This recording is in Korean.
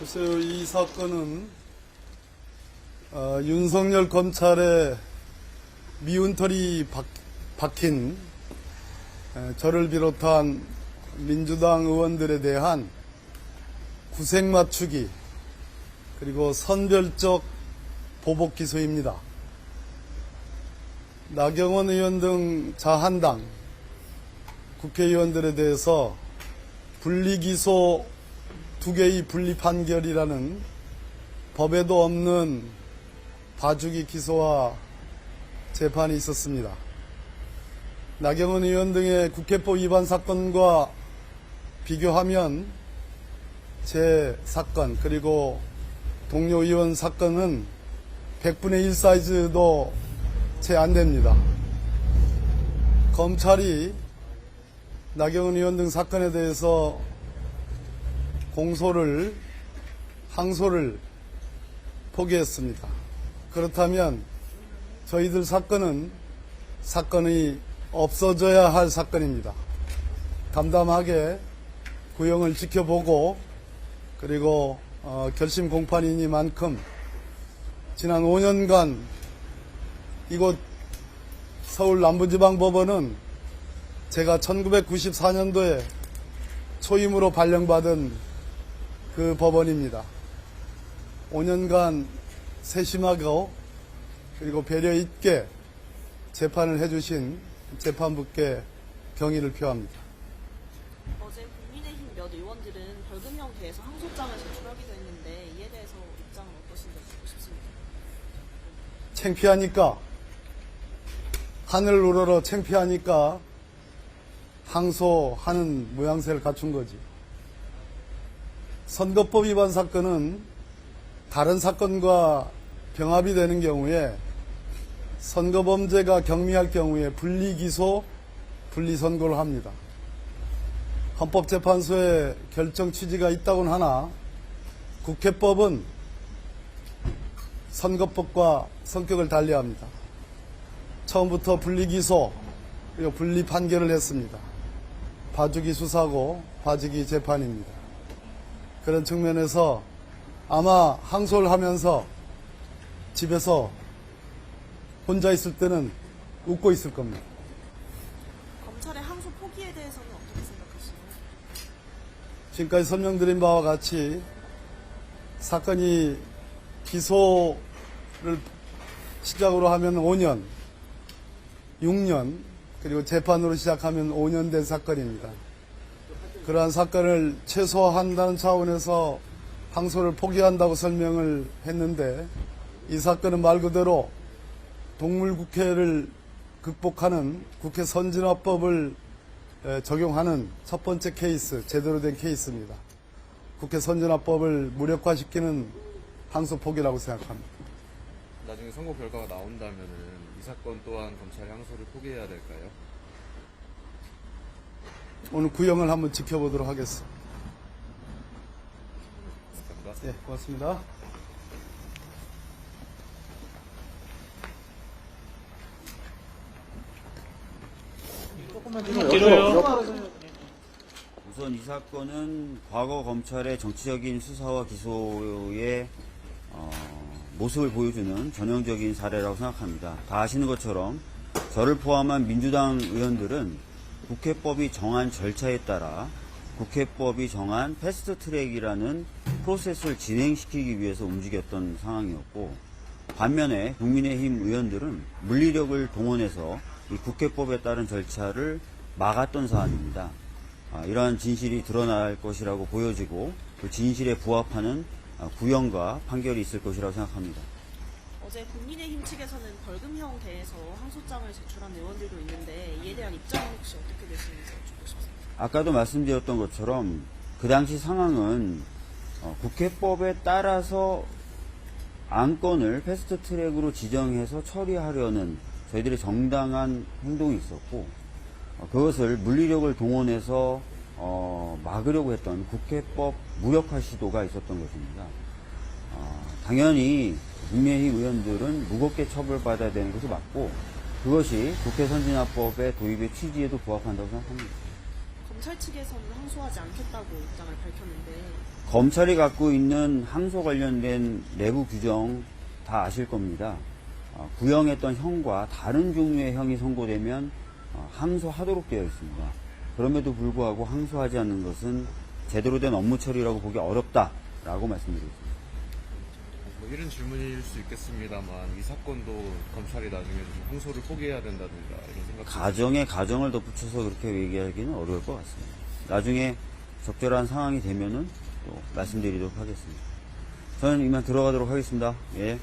글쎄요, 이 사건은 윤석열 검찰의 미운 털이 박힌 저를 비롯한 민주당 의원들에 대한 구색 맞추기 그리고 선별적 보복 기소입니다. 나경원 의원 등 자한당 국회의원들에 대해서 분리기소 2개의 분리판결이라는 법에도 없는 봐주기 기소와 재판이 있었습니다. 나경원 의원 등의 국회법 위반 사건과 비교하면 제 사건 그리고 동료 의원 사건은 100분의 1 사이즈도 채 안 됩니다. 검찰이 나경원 의원 등 사건에 대해서 공소를, 항소를 포기했습니다. 그렇다면 저희들 사건은 사건이 없어져야 할 사건입니다. 담담하게 구형을 지켜보고 그리고 결심 공판이니만큼 지난 5년간 이곳 서울 남부지방법원은 제가 1994년도에 초임으로 발령받은 그 법원입니다. 5년간 세심하고 그리고 배려 있게 재판을 해주신 재판부께 경의를 표합니다. 어제 국민의힘 몇 의원들은 벌금형 대해서 항소장을 제출하기도 했는데 이에 대해서 입장은 어떠신지 듣고 싶습니다. 창피하니까 하늘 우러러 창피하니까 항소하는 모양새를 갖춘 거지. 선거법 위반 사건은 다른 사건과 병합이 되는 경우에 선거범죄가 경미할 경우에 분리기소, 분리선고를 합니다. 헌법재판소의 결정 취지가 있다고는 하나 국회법은 선거법과 성격을 달리합니다. 처음부터 분리기소 그리고 분리판결을 했습니다. 봐주기 수사고 봐주기 재판입니다. 그런 측면에서 아마 항소를 하면서 집에서 혼자 있을 때는 웃고 있을 겁니다. 검찰의 항소 포기에 대해서는 어떻게 생각하시나요? 지금까지 설명드린 바와 같이 사건이 기소를 시작으로 하면 5년, 6년, 그리고 재판으로 시작하면 5년 된 사건입니다. 그러한 사건을 최소화한다는 차원에서 항소를 포기한다고 설명을 했는데 이 사건은 말 그대로 동물국회를 극복하는 국회 선진화법을 적용하는 첫 번째 케이스, 제대로 된 케이스입니다. 국회 선진화법을 무력화시키는 항소 포기라고 생각합니다. 나중에 선고 결과가 나온다면은 이 사건 또한 검찰이 항소를 포기해야 될까요? 오늘 구형을 한번 지켜보도록 하겠습니다. 감사합니다. 네, 고맙습니다. 우선 이 사건은 과거 검찰의 정치적인 수사와 기소의 모습을 보여주는 전형적인 사례라고 생각합니다. 다 아시는 것처럼 저를 포함한 민주당 의원들은 국회법이 정한 절차에 따라 국회법이 정한 패스트트랙이라는 프로세스를 진행시키기 위해서 움직였던 상황이었고, 반면에 국민의힘 의원들은 물리력을 동원해서 이 국회법에 따른 절차를 막았던 사안입니다. 이러한 진실이 드러날 것이라고 보여지고 그 진실에 부합하는 구형과 판결이 있을 것이라고 생각합니다. 어제 국민의힘 측에서는 벌금형 대해서 항소장을 제출한 의원들도 있는데 이에 대한 입장은 혹시 어떻게 되시는지 듣고 싶습니다. 아까도 말씀드렸던 것처럼 그 당시 상황은 국회법에 따라서 안건을 패스트트랙으로 지정해서 처리하려는 저희들의 정당한 행동이 있었고, 그것을 물리력을 동원해서 막으려고 했던 국회법 무력화 시도가 있었던 것입니다. 당연히 국민의힘 의원들은 무겁게 처벌받아야 되는 것이 맞고, 그것이 국회 선진화법의 도입의 취지에도 부합한다고 생각합니다. 검찰 측에서는 항소하지 않겠다고 입장을 밝혔는데 검찰이 갖고 있는 항소 관련된 내부 규정 다 아실 겁니다. 구형했던 형과 다른 종류의 형이 선고되면 항소하도록 되어 있습니다. 그럼에도 불구하고 항소하지 않는 것은 제대로 된 업무 처리라고 보기 어렵다라고 말씀드리겠습니다. 뭐 이런 질문일 수 있겠습니다만 이 사건도 검찰이 나중에 좀 항소를 포기해야 된다든가 이런 생각. 가정에 가정을 덧붙여서 그렇게 얘기하기는 어려울 것 같습니다. 나중에 적절한 상황이 되면은 또 말씀드리도록 하겠습니다. 저는 이만 들어가도록 하겠습니다. 예.